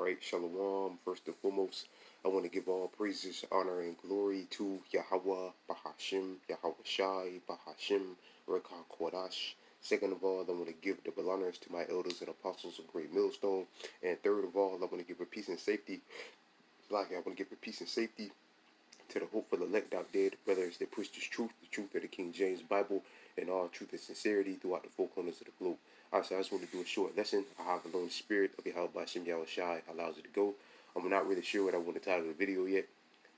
right, Shalom. First and foremost, I want to give all praises, honor, and glory to Yahweh, Bahashim, Yahweh Shai, Bahashim, Rekha Kodash. Second of all, I want to give double honors to my elders and apostles of Great Millstone. And third of all, I want to give a peace and safety. Like I want to give a peace and safety to the hopeful elect out there, brothers that push this truth, the truth of the King James Bible, and all truth and sincerity throughout the four corners of the globe. Alright, so I just want to do a short lesson. I have the Lord Spirit of Yahweh Bashem Yahweh Shai allows it to go. I'm not really sure what I want to title the video yet,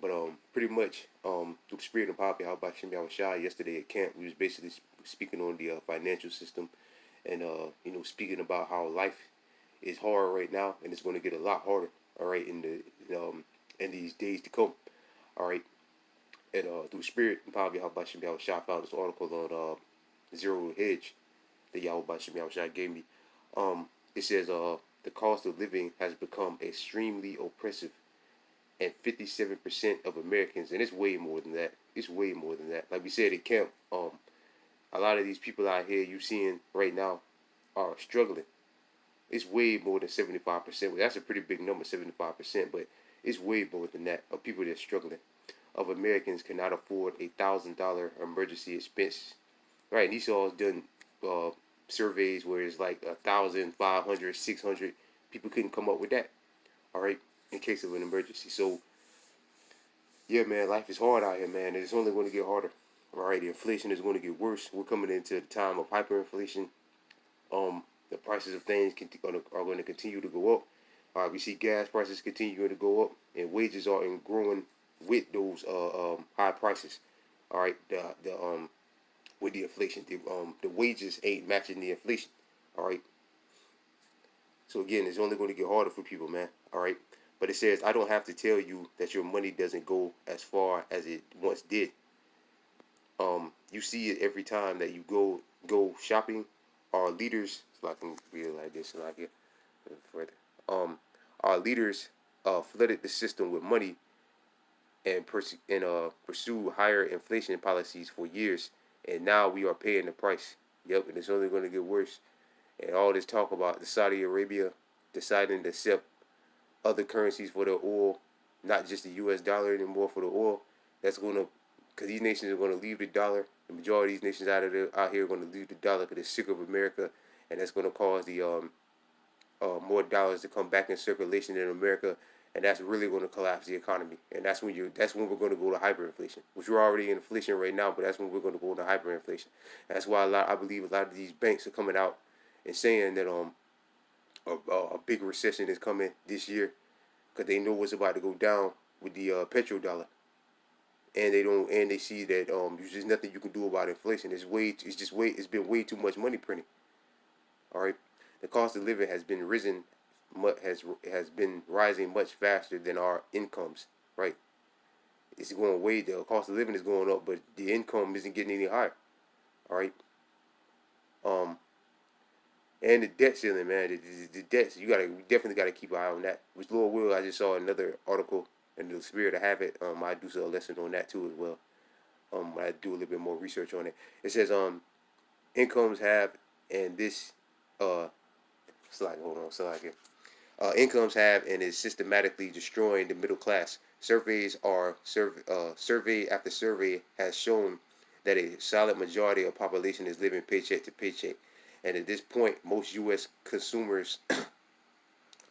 but pretty much through the Spirit and power of Yahweh Bashem Yahweh Shai, yesterday at camp, we was basically speaking on the financial system, and speaking about how life is hard right now, and it's going to get a lot harder. All right, in these days to come. All right, and through Spirit and power of Yahweh Bashem Yahweh Shai, I found this article on Zero Hedge that Yahweh Bashem Yahweh Shai gave me. It says the cost of living has become extremely oppressive, and 57% of Americans, and it's way more than that. It's way more than that. Like we said at camp, a lot of these people out here you seeing right now are struggling. It's way more than 75%. Well, that's a pretty big number, 75%, but it's way more than that of people that are struggling. Of Americans cannot afford $1,000 emergency expense. Right, and these all done surveys where it's like 1,500, 600. People couldn't come up with that. All right, in case of an emergency. So yeah, man, life is hard out here, man, and it's only going to get harder. All right, the inflation is going to get worse. We're coming into the time of hyperinflation. The prices of things are going to continue to go up. We see gas prices continuing to go up, and wages are growing with those high prices. All right, with the inflation, the wages ain't matching the inflation. All right. So again, it's only going to get harder for people, man. All right. But it says, I don't have to tell you that your money doesn't go as far as it once did. You see it every time that you go shopping. Our leaders, so I can read it like this, so I get further. Our leaders flooded the system with money and pursue higher inflation policies for years, and now we are paying the price. Yep, and it's only going to get worse. And all this talk about the Saudi Arabia deciding to accept other currencies for the oil, not just the U.S. dollar anymore for the oil, that's going to, because these nations are going to leave the dollar. The majority of these nations out here are going to leave the dollar because they're sick of America, and that's going to cause the more dollars to come back in circulation in America, and that's really going to collapse the economy. And that's when we're going to go to hyperinflation, which we're already in inflation right now, but that's when we're going to go to hyperinflation. And that's why I believe a lot of these banks are coming out and saying that a big recession is coming this year because they know what's about to go down with the petrodollar. And they see that there's just nothing you can do about inflation. It's been way too much money printing. All right, the cost of living has been rising much faster than our incomes. Right, it's going way. The cost of living is going up, but the income isn't getting any higher. All right, and the debt ceiling, man. The debts, we definitely gotta keep an eye on that. With Lord will, I just saw another article in the spirit of habit. I do a lesson on that too as well. I do a little bit more research on it. It says incomes have and this incomes have and is systematically destroying the middle class. Survey after survey has shown that a solid majority of population is living paycheck to paycheck, and at this point, most U.S. consumers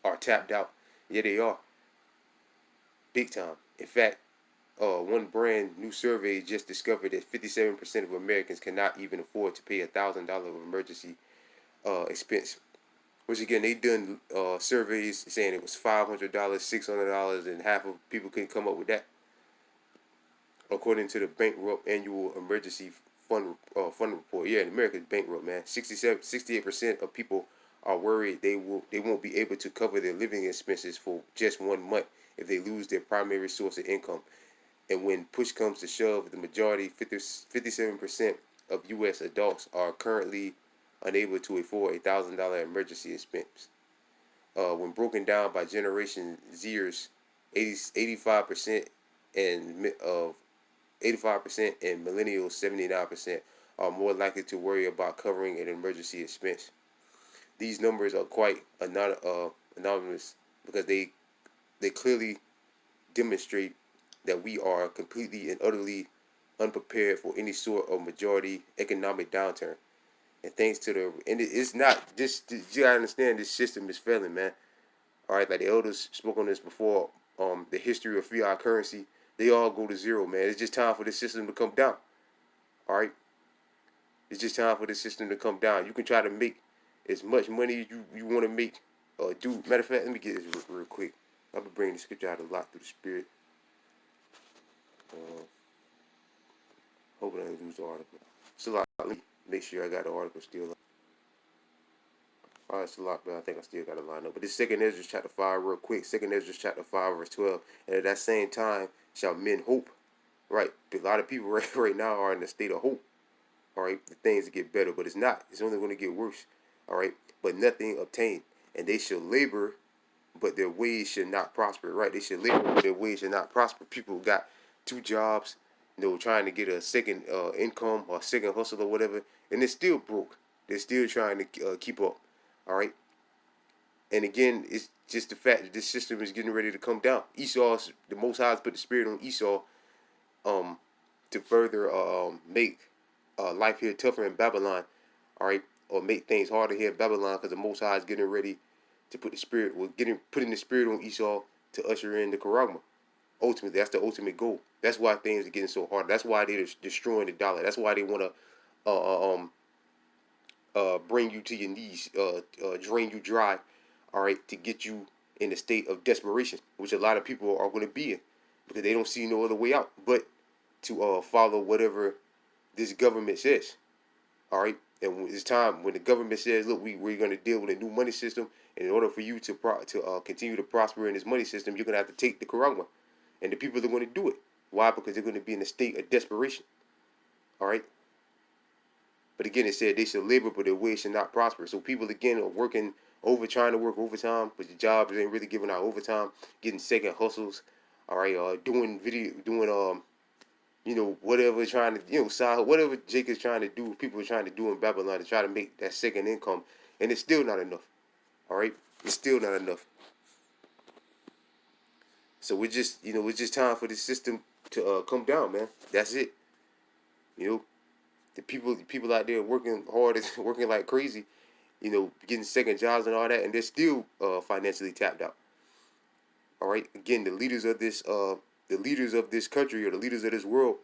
are tapped out. Yeah, they are, big time. In fact, one brand new survey just discovered that 57% of Americans cannot even afford to pay $1,000 of emergency expense. Which again, they done surveys saying it was $500, $600, and half of people couldn't come up with that. According to the Bankrupt Annual Emergency Fund report, yeah, America's bankrupt, man. 68% of people are worried they won't be able to cover their living expenses for just 1 month if they lose their primary source of income. And when push comes to shove, the majority, 57% of U.S. adults are currently unable to afford $1,000 emergency expense. When broken down by Generation Zers, 85% and 85% and millennials 79% are more likely to worry about covering an emergency expense. These numbers are quite anonymous because they clearly demonstrate that we are completely and utterly unprepared for any sort of majority economic downturn. And thanks to it's not just, you gotta understand, this system is failing, man. All right, like the elders spoke on this before. The history of fiat currency, they all go to zero, man. It's just time for this system to come down. All right, it's just time for this system to come down. You can try to make as much money as you want to make. Do matter of fact, let me get this real quick. I'll be bringing the scripture out a lot through the spirit. Hoping I didn't lose the article. It's a lot. Let me make sure I got the article still. It's a lot, but I think I still got to line up. But this 2nd Ezra chapter 5 real quick. 2nd Ezra chapter 5 verse 12. And at that same time shall men hope. Right. A lot of people right now are in a state of hope. All right. The things to get better, but it's not. It's only going to get worse. All right. But nothing obtained. And they shall labor, but their ways should not prosper. Right. They should labor, but their ways should not prosper. People got 2 jobs, trying to get a second income or second hustle or whatever, and they're still broke. They're still trying to keep up. All right. And again, it's just the fact that this system is getting ready to come down. Esau's, the Most High put the spirit on Esau to further make life here tougher in Babylon. All right. Or make things harder here in Babylon, because the Most High is getting ready to put the spirit, putting the spirit on Esau to usher in the Charagma. Ultimately, that's the ultimate goal. That's why things are getting so hard. That's why they're destroying the dollar. That's why they want to bring you to your knees, drain you dry, all right, to get you in a state of desperation, which a lot of people are going to be in, because they don't see no other way out but to follow whatever this government says, all right. And when it's time, when the government says, look, we're going to deal with a new money system, and in order for you to continue to prosper in this money system, you're going to have to take the Charagma. And the people are going to do it. Why? Because they're going to be in a state of desperation. All right. But again, it said they should labor, but their ways should not prosper. So people again are trying to work overtime, but the jobs ain't really giving out overtime, getting second hustles. All right. Doing whatever, trying to, whatever Jake is trying to do, people are trying to do in Babylon to try to make that second income, and it's still not enough. All right. It's still not enough. So it's just time for this system to come down, man. That's it. The people out there working hard, working like crazy, getting second jobs and all that, and they're still financially tapped out. All right. Again, the leaders of this country, or the leaders of this world,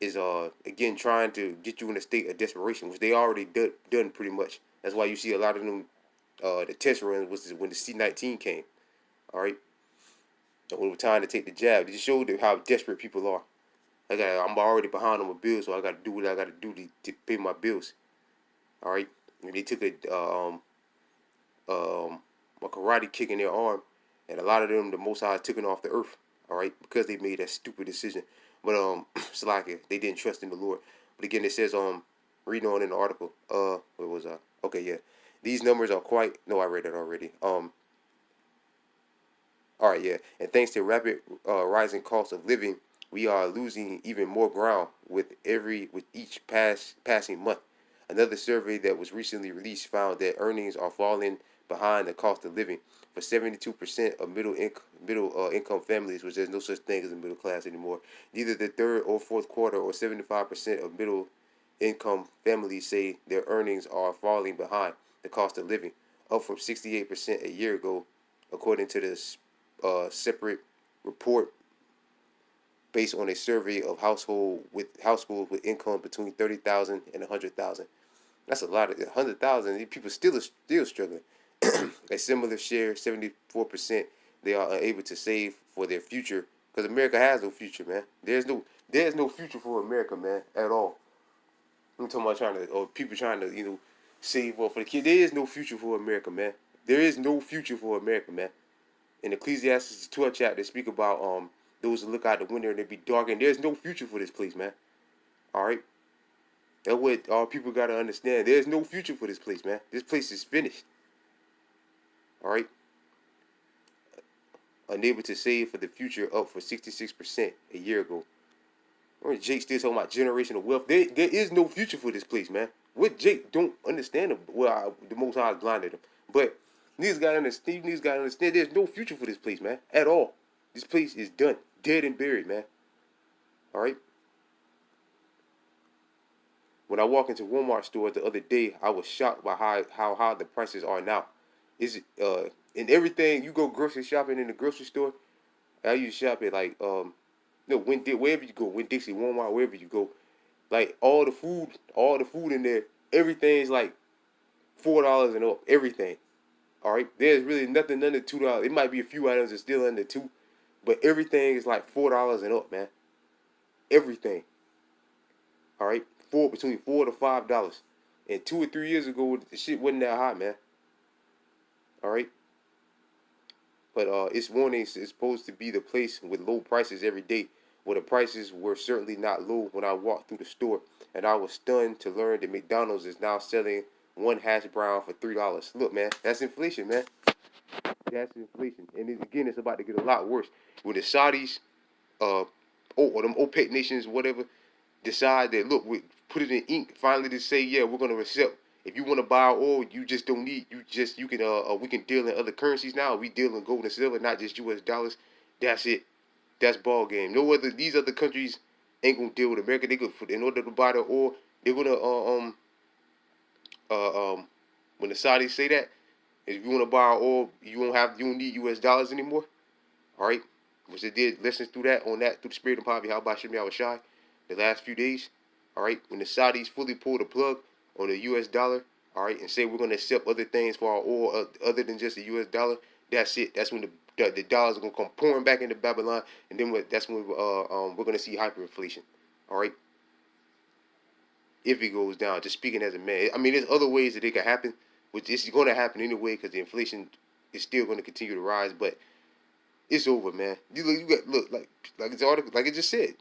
is again trying to get you in a state of desperation, which they already done pretty much. That's why you see a lot of them. The test runs was when the C-19 came. All right. And when it was time to take the jab, it just showed how desperate people are. I'm already behind on my bills, so I got to do what I got to do to pay my bills. All right. And they took a karate kick in their arm, and a lot of them, the Most High took it off the earth. All right, because they made that stupid decision. But Salakia, they didn't trust in the Lord. But again, it says reading on in the article. Where was I? Okay, yeah. These numbers are quite. No, I read that already. All right, yeah. And thanks to rapid rising cost of living, we are losing even more ground with each passing month. Another survey that was recently released found that earnings are falling behind the cost of living for 72% of middle income families, which there's no such thing as a middle class anymore. Neither the third or fourth quarter, or 75% of middle income families say their earnings are falling behind the cost of living, up from 68% a year ago, according to this separate report based on a survey of households with income between 30,000 and 100,000. That's a lot of 100,000. People still struggling. A similar share, 74%, they are unable to save for their future, because America has no future, man. There's no future for America, man, at all. I'm talking about people trying to save up for the kid. There is no future for America, man. There is no future for America, man. In Ecclesiastes 12 chapter, they speak about those who look out the window and they be dark, and there's no future for this place, man. All right. That's what all people got to understand. There's no future for this place, man. This place is finished. All right. Unable to save for the future, up for 66% a year ago. Remember Jake still talking about generational wealth. There is no future for this place, man. What Jake don't understand, the Most High blinded him. But Niggas gotta understand. Niggas gotta understand. There's no future for this place, man, at all. This place is done, dead and buried, man. All right. When I walk into Walmart stores the other day, I was shocked by how high the prices are now. Is it in everything you go grocery shopping in the grocery store? I used to shop at like no wherever you go, Winn Dixie, Walmart, wherever you go, like all the food in there, everything's like $4 and up. Everything. All right, there's really nothing under $2. It might be a few items that's still under two, but everything is like $4 and up, man. Everything. All right, between $4 to $5. And 2 or 3 years ago, the shit wasn't that high, man. All right, but it's warning. It's supposed to be the place with low prices every day. Well, the prices were certainly not low when I walked through the store, and I was stunned to learn that McDonald's is now selling one hash brown for $3. Look, man, that's inflation, man. That's inflation, and again, it's about to get a lot worse when the Saudis, or them OPEC nations, whatever, decide that look, we put it in ink. Finally, to say, yeah, we're gonna accept. If you want to buy oil, you just don't need. You can we can deal in other currencies now. We deal in gold and silver, not just U.S. dollars. That's it. That's ball game. No other these other countries ain't gonna deal with America. They go in order to buy the oil. They're gonna when the Saudis say that if you want to buy oil, you don't need U.S. dollars anymore. All right, which they did lessons through that on that through the spirit of poverty. How about Shemi Awashai the last few days? All right, when the Saudis fully pull the plug on the U.S. dollar, all right, and say we're going to accept other things for our oil other than just the U.S. dollar, that's it. That's when the dollars are going to come pouring back into Babylon, and then that's when we're going to see hyperinflation. All right, if it goes down. Just speaking as a man, I mean, there's other ways that it could happen, which is going to happen anyway because the inflation is still going to continue to rise, but it's over, man. You got look like it's article like it just said.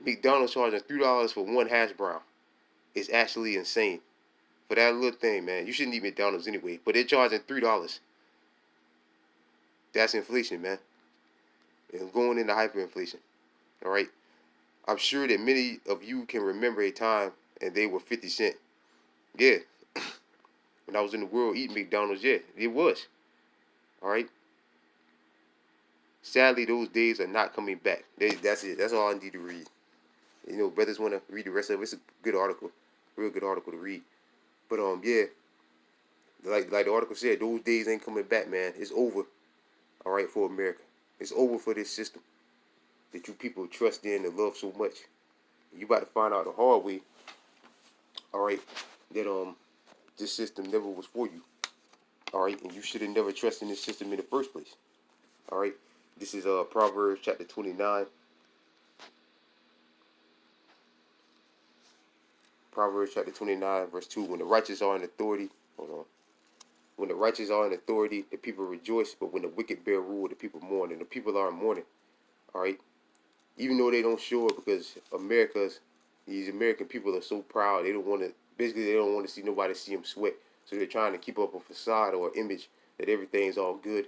McDonald's charging $3 for one hash brown. It's actually insane for that little thing, man. You shouldn't eat McDonald's anyway, but they're charging $3. That's inflation, man. And going into hyperinflation. All right. I'm sure that many of you can remember a time and they were 50 cents. Yeah. When I was in the world eating McDonald's, yeah, it was. All right. Sadly, those days are not coming back. That's it. That's all I need to read. You know, brothers want to read the rest of it. It's a good article, real good article to read. But yeah, like the article said, those days ain't coming back, man. It's over. All right, for America, it's over for this system that you people trust in and love so much. You about to find out the hard way. All right, that this system never was for you. All right, and you should have never trusted in this system in the first place. All right, this is Proverbs chapter 29. Proverbs chapter 29, verse 2. When the righteous are in authority, hold on. When the righteous are in authority, the people rejoice, but when the wicked bear rule, the people mourn. And the people are mourning, all right? Even though they don't show it because these American people are so proud. They don't want to, basically, they don't want to see nobody see them sweat. So they're trying to keep up a facade or image that everything's all good,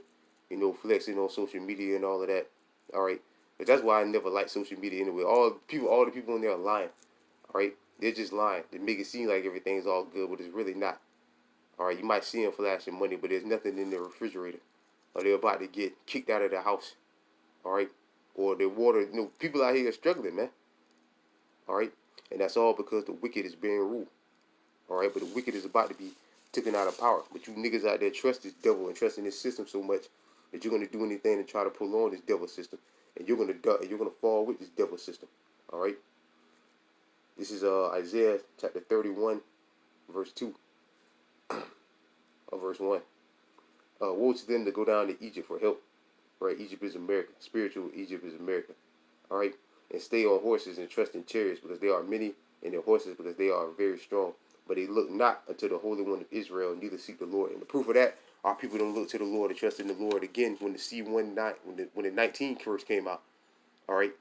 you know, flexing on social media and all of that, all right? But that's why I never liked social media anyway. All the people in there are lying, all right? They're just lying. They make it seem like everything's all good, but it's really not. All right, you might see them flashing money, but there's nothing in the refrigerator. Or they're about to get kicked out of the house. All right, or the water. You know, people out here are struggling, man. All right, and that's all because the wicked is being ruled. All right, but the wicked is about to be taken out of power. But you niggas out there trust this devil and trust in this system so much that you're gonna do anything to try to pull on this devil system, and you're gonna fall with this devil system. All right. This is Isaiah chapter 31, verse 2, or verse 1. Woe to them that go down to Egypt for help. Right? Egypt is America. Spiritual Egypt is America. All right? And stay on horses and trust in chariots because they are many, and their horses because they are very strong. But they look not unto the Holy One of Israel, neither seek the Lord. And the proof of that, our people don't look to the Lord and trust in the Lord again when the when the 19 curse came out. All right?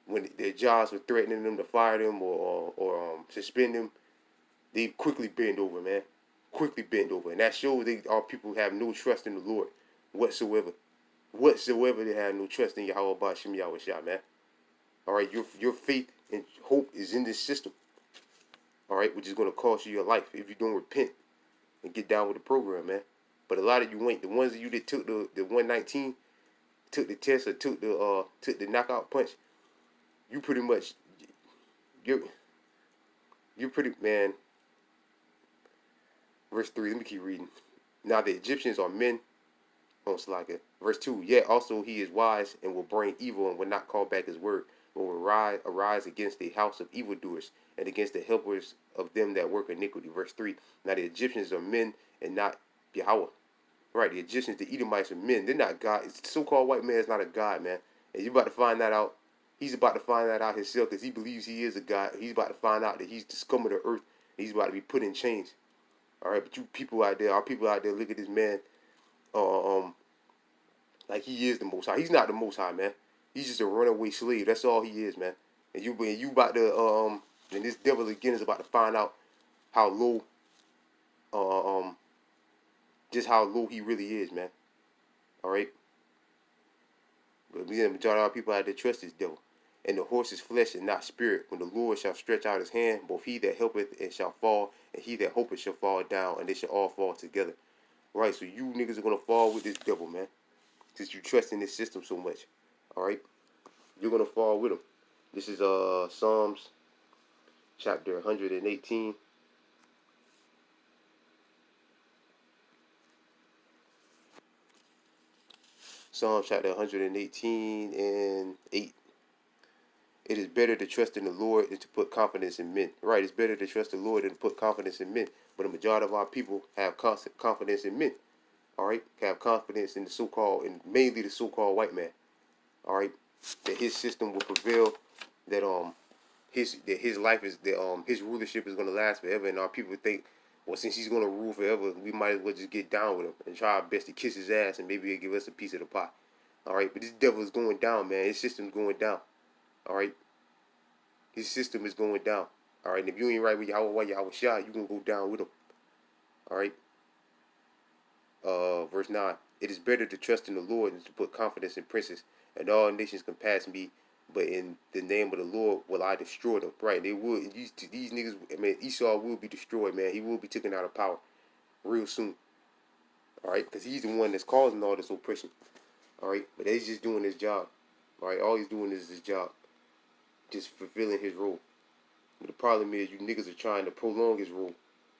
When their jobs were threatening them to fire them or suspend them, they quickly bend over, man. Quickly bend over. And that shows our people have no trust in the Lord whatsoever. Whatsoever they have no trust in Yahweh Ba'Shem Yahweh Shah, man. All right, your faith and hope is in this system. All right, which is going to cost you your life if you don't repent. and get down with the program, man. But a lot of you ain't. The ones of you that took the 119, took the test or took the knockout punch, you pretty much you're pretty, man. Verse 3, let me keep reading. Now the Egyptians are men on Slacker. Verse 2, yet also he is wise and will bring evil and will not call back his word, but will arise against the house of evildoers and against the helpers of them that work iniquity. Verse 3, now the Egyptians are men and not Yahweh. Right, the Egyptians, the Edomites are men. They're not God. The so-called white man is not a God, man. And you're about to find that out. He's about to find that out himself because he believes he is a God. He's about to find out that he's the scum of the earth. He's about to be put in chains. All right, but you people out there, our people out there, look at this man, like he is the Most High. He's not the Most High, man. He's just a runaway slave. That's all he is, man. And you about to and this devil again is about to find out how low, just how low he really is, man. All right. But the majority of our people out there trust this devil. And the horse is flesh and not spirit. When the Lord shall stretch out his hand, both he that helpeth and shall fall, and he that hopeth shall fall down, and they shall all fall together. Right, so you niggas are gonna fall with this devil, man. Since you trust in this system so much. Alright? You're gonna fall with him. This is Psalms chapter 118. Psalms chapter 118 and 8. It is better to trust in the Lord than to put confidence in men. Right, it's better to trust the Lord than to put confidence in men. But the majority of our people have constant confidence in men. All right, have confidence in the so-called, and mainly the so-called white man. All right, that his system will prevail, that his life is that his rulership is gonna last forever, and our people think, well, since he's gonna rule forever, we might as well just get down with him and try our best to kiss his ass, and maybe he'll give us a piece of the pie. All right, but this devil is going down, man. His system's going down. All right, his system is going down. All right, and if you ain't right with Yahweh Shah, you gonna go down with him. All right. Verse 9. It is better to trust in the Lord than to put confidence in princes, and all nations can pass me, but in the name of the Lord will I destroy them. Right? They would. These niggas. I mean, Esau will be destroyed, man. He will be taken out of power real soon. All right, because he's the one that's causing all this oppression. All right, but he's just doing his job. All right, all he's doing is his job, just fulfilling his role. But the problem is, you niggas are trying to prolong his role.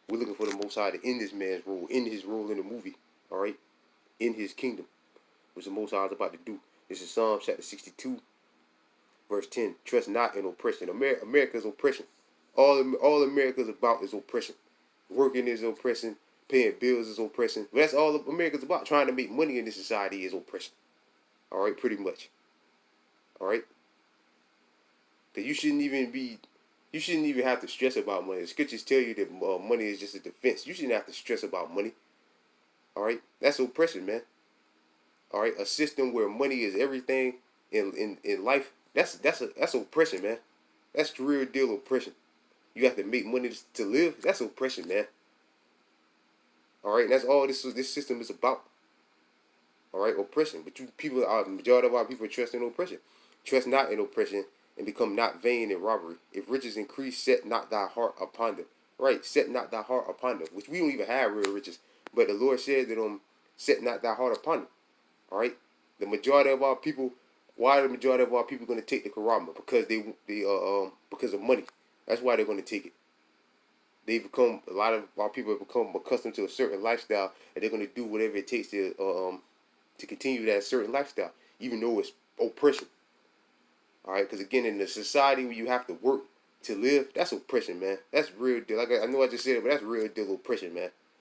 We're looking for the Most High to end this man's role, end his role in the movie. All right, in his kingdom, which the Most High is about to do. This is Psalm chapter 62, verse 10. Trust not in oppression. America's oppression. All America's about is oppression. Working is oppression. Paying bills is oppression. But that's all America's about. Trying to make money in this society is oppression. All right, pretty much. All right. Because you shouldn't even have to stress about money. The scriptures tell you that money is just a defense. You shouldn't have to stress about money. All right, that's oppression, man. All right, a system where money is everything in life. That's oppression, man. That's the real deal oppression. You have to make money to live. That's oppression, man. All right, and that's all this system is about. All right, oppression. But you people, the majority of our people trust in oppression. Trust not in oppression and become not vain in robbery. If riches increase, set not thy heart upon them. Right, set not thy heart upon them. Which we don't even have real riches. But the Lord said that set not thy heart upon them. All right, the majority of our people. Why are the majority of our people going to take the Karama? Because because of money. That's why they're going to take it. A lot of our people have become accustomed to a certain lifestyle, and they're going to do whatever it takes to continue that certain lifestyle, even though it's oppression. All right, because again, in the society where you have to work to live, that's oppression, man. That's real deal. Like I know I just said it, but that's real deal oppression, man.